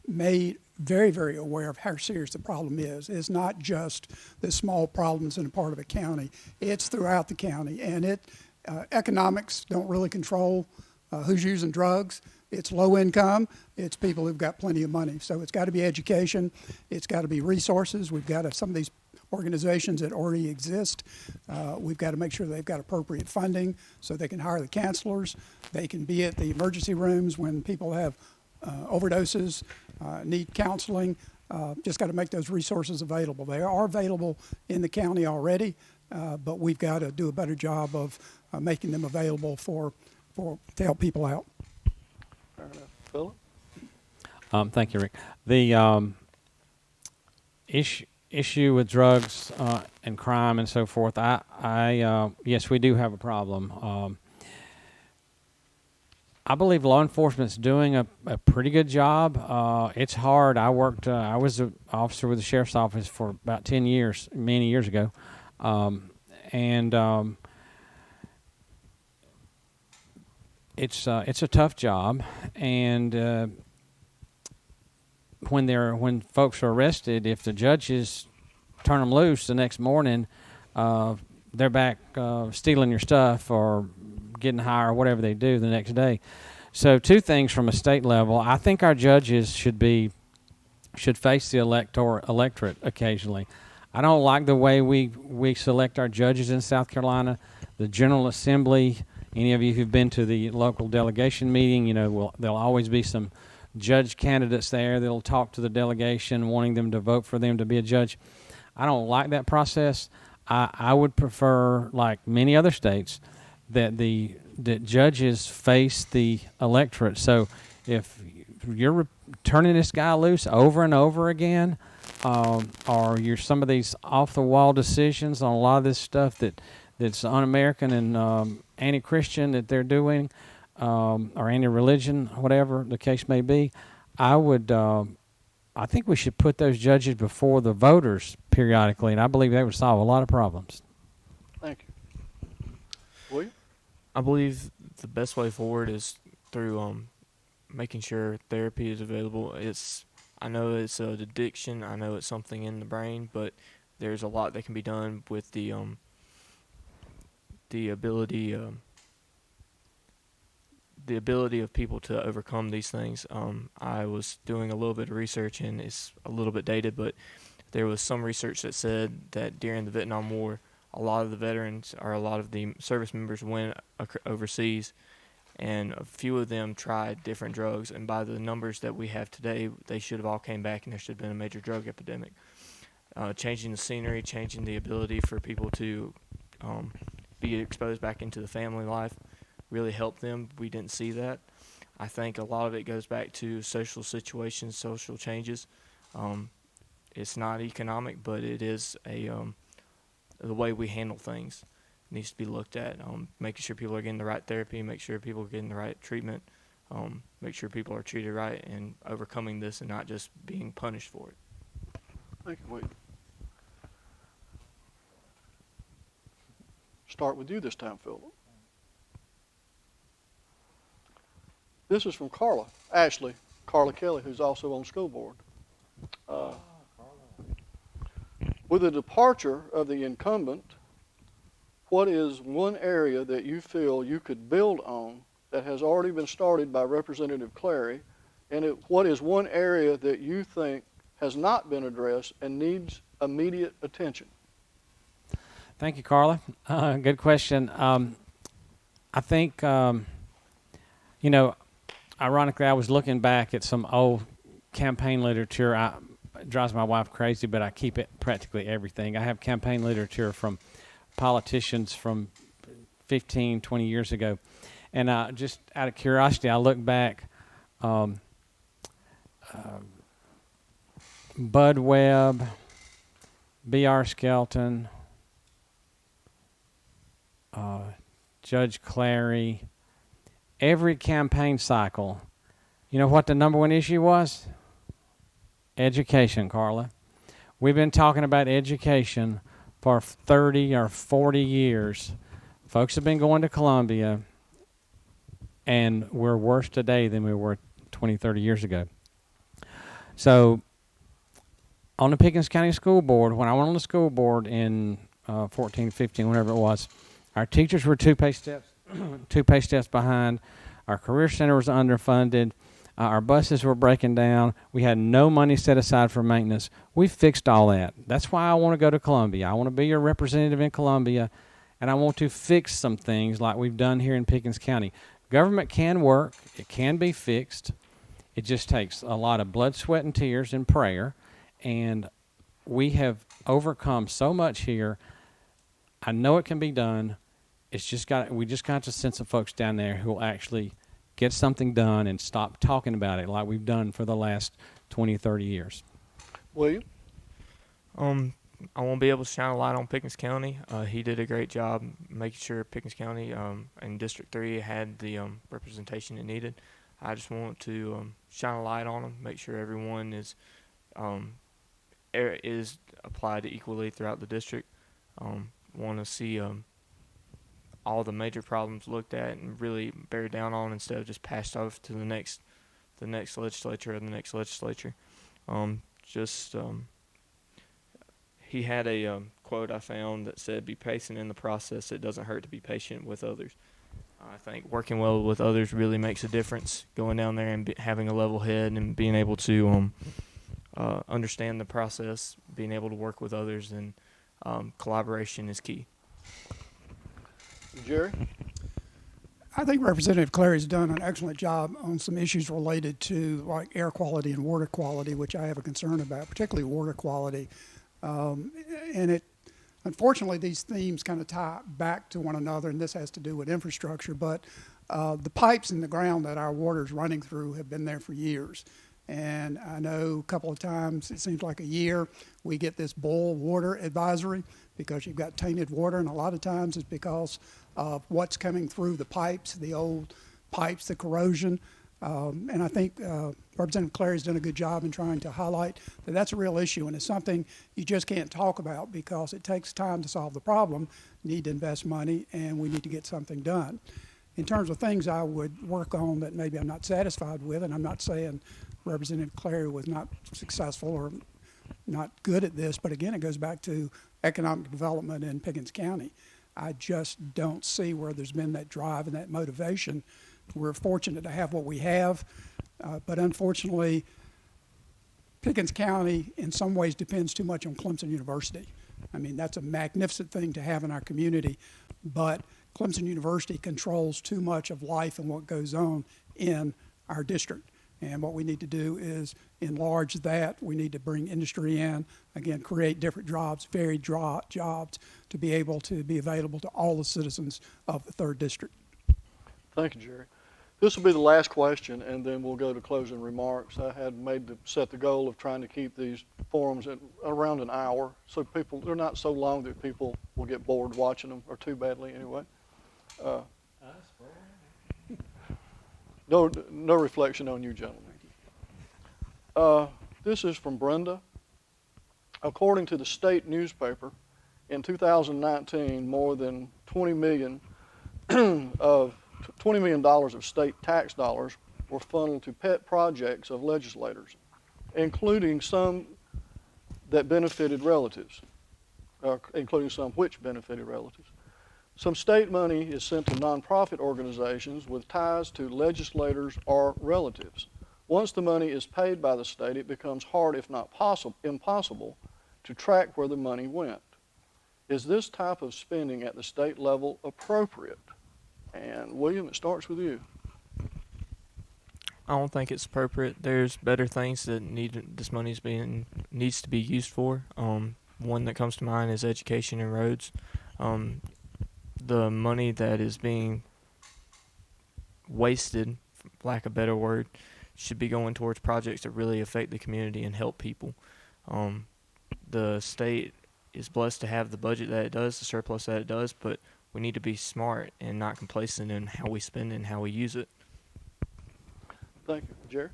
made very, very aware of how serious the problem is. It's not just the small problems in a part of a county. It's throughout the county. And economics don't really control who's using drugs. It's low income. It's people who've got plenty of money. So it's got to be education. It's got to be resources. We've got some of these organizations that already exist. We've got to make sure they've got appropriate funding so they can hire the counselors. They can be at the emergency rooms when people have overdoses, need counseling. Just got to make those resources available. They are available in the county already, but we've got to do a better job of making them available to help people out. Fair enough. Philip? Thank you, Rick. The issue with drugs and crime and so forth, yes, we do have a problem. I believe law enforcement's doing a pretty good job. It's hard. I was an officer with the sheriff's office for about 10 years, many years ago. It's a tough job, and when folks are arrested, if the judges turn them loose the next morning, they're back stealing your stuff or getting high or whatever they do the next day. So two things from a state level. I think our judges should face the electorate occasionally. I don't like the way we select our judges in South Carolina. The General Assembly Any of you who've been to the local delegation meeting, there'll always be some judge candidates there that'll talk to the delegation, wanting them to vote for them to be a judge. I don't like that process. I would prefer, like many other states, that judges face the electorate. So if you're turning this guy loose over and over again, or you're some of these off-the-wall decisions on a lot of this stuff that's un-American and anti-Christian that they're doing, or anti-religion, whatever the case may be, I think we should put those judges before the voters periodically, and I believe that would solve a lot of problems. Thank you. William? I believe the best way forward is through making sure therapy is available. I know it's an addiction. I know it's something in the brain, but there's a lot that can be done with the ability of people to overcome these things. I was doing a little bit of research, and it's a little bit dated, but there was some research that said that during the Vietnam War, a lot of the veterans or a lot of the service members went overseas, and a few of them tried different drugs, and by the numbers that we have today, they should have all came back, and there should have been a major drug epidemic. Changing the scenery, changing the ability for people to be exposed back into the family life really helped them. We didn't see that. I think a lot of it goes back to social situations, social changes. It's not economic, but it is the way we handle things needs to be looked at. Making sure people are getting the right therapy, make sure people are getting the right treatment, make sure people are treated right, and overcoming this and not just being punished for it. Thank you, William. Start with you this time, Philip. This is from Carla Kelly, who's also on school board. With the departure of the incumbent, what is one area that you feel you could build on that has already been started by Representative Clary? And what is one area that you think has not been addressed and needs immediate attention? Thank you, Carla. Good question. I think, ironically, I was looking back at some old campaign literature. It drives my wife crazy, but I keep it practically everything. I have campaign literature from politicians from 15, 20 years ago. And just out of curiosity, I look back. Bud Webb, B.R. Skelton, Judge Clary, every campaign cycle, you know what the number one issue was? Education, Carla. We've been talking about education for 30 or 40 years. Folks have been going to Columbia, and we're worse today than we were 20, 30 years ago. So on the Pickens County School Board, when I went on the school board in 14, 15, whatever it was, our teachers were two pay steps behind. Our career center was underfunded. Our buses were breaking down. We had no money set aside for maintenance. We fixed all that. That's why I want to go to Columbia. I want to be your representative in Columbia, and I want to fix some things like we've done here in Pickens County. Government can work. It can be fixed. It just takes a lot of blood, sweat, and tears and prayer, and we have overcome so much here. I know it can be done. We just got to send some folks down there who will actually get something done and stop talking about it like we've done for the last 20, 30 years. William? I won't be able to shine a light on Pickens County. He did a great job making sure Pickens County and District 3 had the representation it needed. I just want to shine a light on them, make sure everyone is applied equally throughout the district. Want to see all the major problems looked at and really bear down on instead of just passed off to the next legislature or the next legislature. He had a quote I found that said, "Be patient in the process. It doesn't hurt to be patient with others." I think working well with others really makes a difference. Going down there and having a level head and being able to understand the process, being able to work with others, and collaboration is key. Jerry? I think Representative Clary's done an excellent job on some issues related to like air quality and water quality, which I have a concern about, particularly water quality. And it, unfortunately, these themes kind of tie back to one another, and this has to do with infrastructure. But the pipes in the ground that our water is running through have been there for years. And I know a couple of times, it seems like a year, we get this boil water advisory because you've got tainted water, and a lot of times it's because of what's coming through the pipes, the old pipes, the corrosion. And I think Representative Clary's done a good job in trying to highlight that that's a real issue, and it's something you just can't talk about because it takes time to solve the problem. You need to invest money, and we need to get something done. In terms of things I would work on that maybe I'm not satisfied with, and I'm not saying Representative Clary was not successful or not good at this, but again, it goes back to economic development in Pickens County. I just don't see where there's been that drive and that motivation. We're fortunate to have what we have, but unfortunately, Pickens County in some ways depends too much on Clemson University. I mean, that's a magnificent thing to have in our community, but Clemson University controls too much of life and what goes on in our district. And what we need to do is enlarge that. We need to bring industry in, again, create different jobs, varied jobs to be able to be available to all the citizens of the 3rd District. Thank you, Jerry. This will be the last question, and then we'll go to closing remarks. I had set the goal of trying to keep these forums at around an hour, so they're not so long that people will get bored watching them, or too badly anyway. No reflection on you, gentlemen. This is from Brenda. According to the state newspaper, in 2019, more than $20 million of state tax dollars were funneled to pet projects of legislators, including some that benefited relatives, including some which benefited relatives. Some state money is sent to nonprofit organizations with ties to legislators or relatives. Once the money is paid by the state, it becomes hard, if not impossible, to track where the money went. Is this type of spending at the state level appropriate? And William, it starts with you. I don't think it's appropriate. There's better things that this money needs to be used for. One that comes to mind is education and roads. The money that is being wasted, for lack of a better word, should be going towards projects that really affect the community and help people. The state is blessed to have the budget that it does, the surplus that it does, but we need to be smart and not complacent in how we spend it and how we use it. Thank you. Jerry?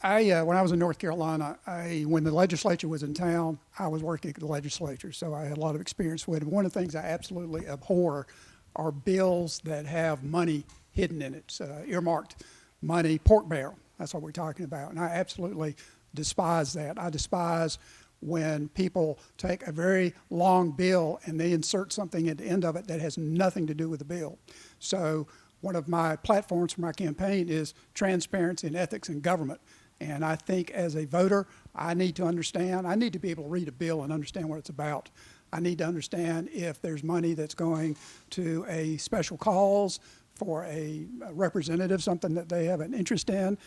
When I was in North Carolina, when the legislature was in town, I was working at the legislature, so I had a lot of experience with it. One of the things I absolutely abhor are bills that have money hidden in it, earmarked money, pork barrel. That's what we're talking about, and I absolutely despise that. I despise when people take a very long bill and they insert something at the end of it that has nothing to do with the bill. So one of my platforms for my campaign is transparency and ethics in government. And I think as a voter, I need to understand, I need to be able to read a bill and understand what it's about. I need to understand if there's money that's going to a special cause for a representative, something that they have an interest in.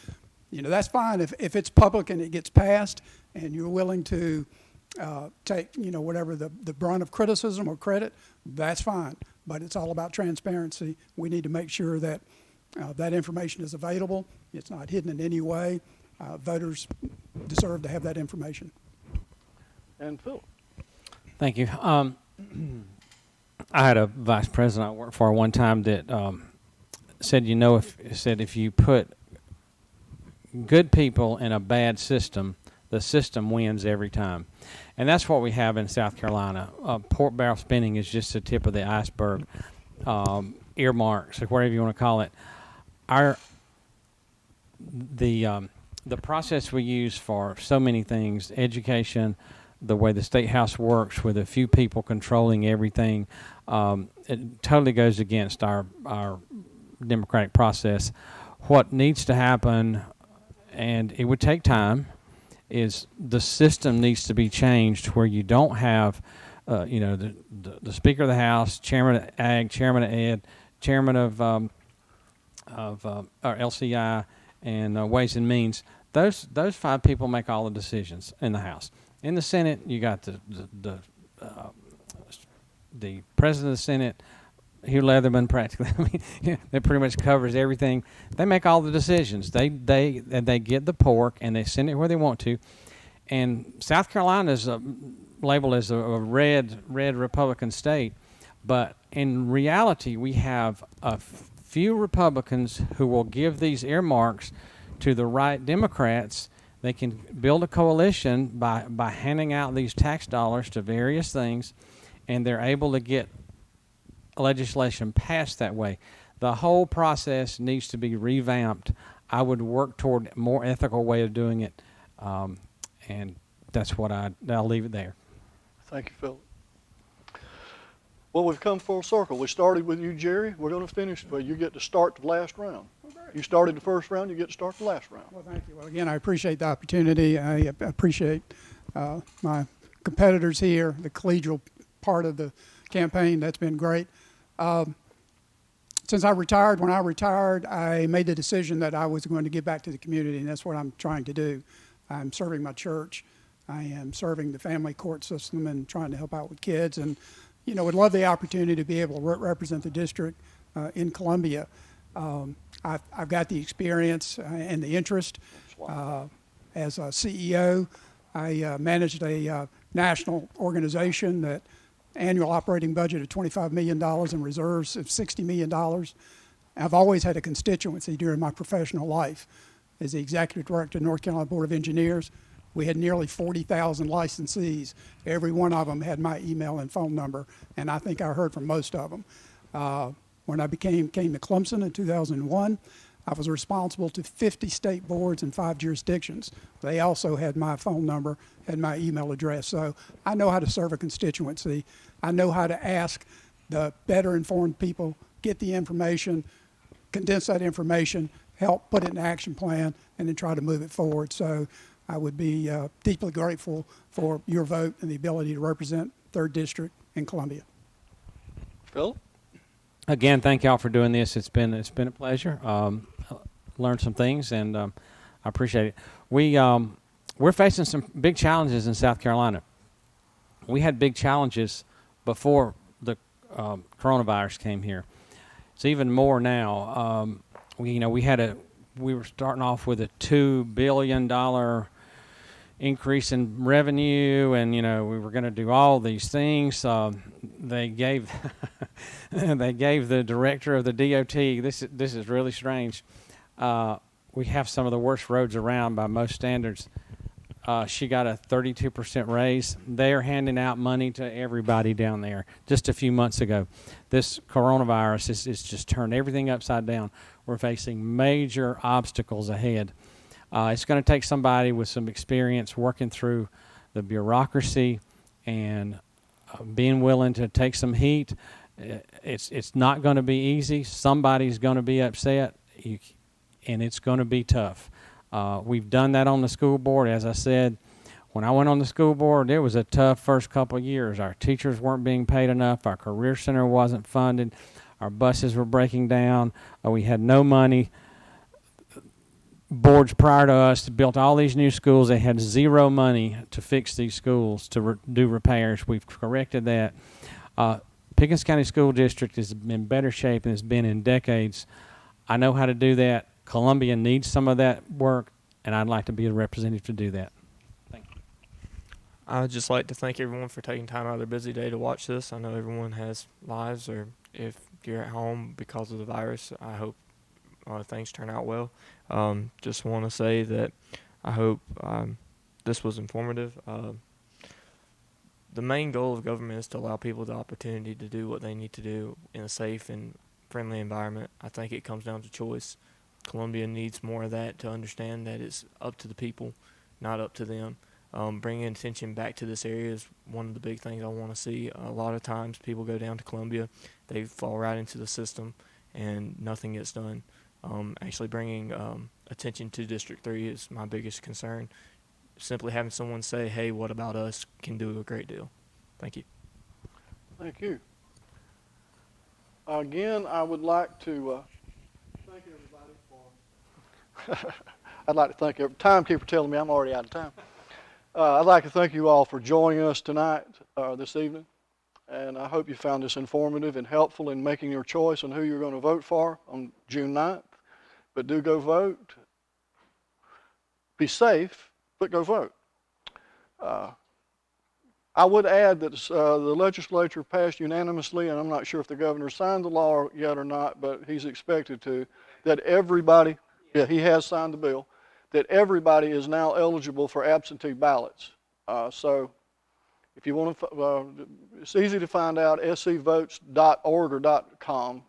You know, that's fine if it's public and it gets passed and you're willing to take, whatever the brunt of criticism or credit, that's fine. But it's all about transparency. We need to make sure that that information is available. It's not hidden in any way. Voters deserve to have that information. And Phil? Thank you. I had a vice president I worked for one time that said, if you put good people in a bad system, the system wins every time. And that's what we have in South Carolina. Pork barrel spending is just the tip of the iceberg. Earmarks, or whatever you want to call it. The process we use for so many things, education, the way the State House works with a few people controlling everything, it totally goes against our democratic process. What needs to happen, and it would take time, is the system needs to be changed where you don't have, the Speaker of the House, Chairman of Ag, Chairman of Ed, chairman of our LCI and Ways and Means. Those 5 people make all the decisions in the House. In the Senate, you got the president of the Senate, Hugh Leatherman, practically. I mean, that pretty much covers everything. They make all the decisions. They get the pork and they send it where they want to. And South Carolina is labeled as a red Republican state, but in reality, we have a few Republicans who will give these earmarks to the right Democrats. They can build a coalition by handing out these tax dollars to various things, and they're able to get legislation passed that way. The whole process needs to be revamped. I would work toward a more ethical way of doing it, and that's what I'll leave it there. Thank you, Philip. Well, we've come full circle. We started with you, Jerry. We're going to finish, but you get to start the last round. You started the first round, you get to start the last round. Well, thank you. Well, again, I appreciate the opportunity. I appreciate my competitors here, the collegial part of the campaign. That's been great. Since when I retired, I made the decision that I was going to give back to the community, and that's what I'm trying to do. I'm serving my church. I am serving the family court system and trying to help out with kids, and would love the opportunity to be able to represent the district in Columbia. I've got the experience and the interest. As a CEO, I managed a national organization that annual operating budget of $25 million and reserves of $60 million. I've always had a constituency during my professional life. As the executive director of the North Carolina Board of Engineers, we had nearly 40,000 licensees. Every one of them had my email and phone number, and I think I heard from most of them. When I came to Clemson in 2001, I was responsible to 50 state boards in 5 jurisdictions. They also had my phone number, had my email address. So I know how to serve a constituency. I know how to ask the better informed people, get the information, condense that information, help put it in an action plan, and then try to move it forward. So I would be deeply grateful for your vote and the ability to represent 3rd District in Columbia. Phil? Again, thank y'all for doing this. It's been a pleasure. Learned some things, and I appreciate it. We're facing some big challenges in South Carolina. We had big challenges before the coronavirus came here. It's even more now. We were starting off with a $2 billion increase in revenue, and we were going to do all these things. They gave the director of the DOT. This is really strange. We have some of the worst roads around by most standards. She got a 32% raise. They're handing out money to everybody down there. Just a few months ago, this coronavirus is just turned everything upside down. We're facing major obstacles ahead. It's going to take somebody with some experience working through the bureaucracy and being willing to take some heat. It's not going to be easy. Somebody's going to be upset, and it's going to be tough. We've done that on the school board. As I said, when I went on the school board, it was a tough first couple of years. Our teachers weren't being paid enough. Our career center wasn't funded. Our buses were breaking down. We had no money. Boards prior to us built all these new schools. They had zero money to fix these schools, to do repairs. We've corrected that. Pickens County School District is in better shape than it's been in decades. I know how to do that. Columbia needs some of that work, and I'd like to be a representative to do that. Thank you. I'd just like to thank everyone for taking time out of their busy day to watch this. I know everyone has lives, or if you're at home because of the virus, I hope things turn out well. Just want to say that I hope this was informative. The main goal of government is to allow people the opportunity to do what they need to do in a safe and friendly environment. I think it comes down to choice. Columbia needs more of that to understand that it's up to the people, not up to them. Bringing attention back to this area is one of the big things I want to see. A lot of times people go down to Columbia, they fall right into the system, and nothing gets done. Actually bringing attention to District 3 is my biggest concern. Simply having someone say, hey, what about us, can do a great deal. Thank you. Thank you. Again, I would like to thank everybody for. I'd like to thank every timekeeper telling me I'm already out of time. I'd like to thank you all for joining us tonight, this evening, and I hope you found this informative and helpful in making your choice on who you're going to vote for on June 9th. But do go vote. Be safe, but go vote. I would add that the legislature passed unanimously, and I'm not sure if the governor signed the law yet or not, but he's expected to, that everybody, yeah, he has signed the bill, that everybody is now eligible for absentee ballots. So if you want to, it's easy to find out, scvotes.org or .com.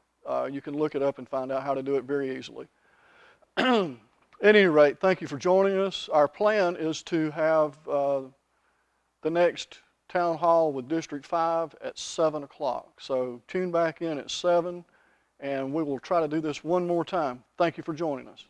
You can look it up and find out how to do it very easily. At any rate, thank you for joining us. Our plan is to have the next town hall with District 5 at 7 o'clock. So tune back in at 7, and we will try to do this one more time. Thank you for joining us.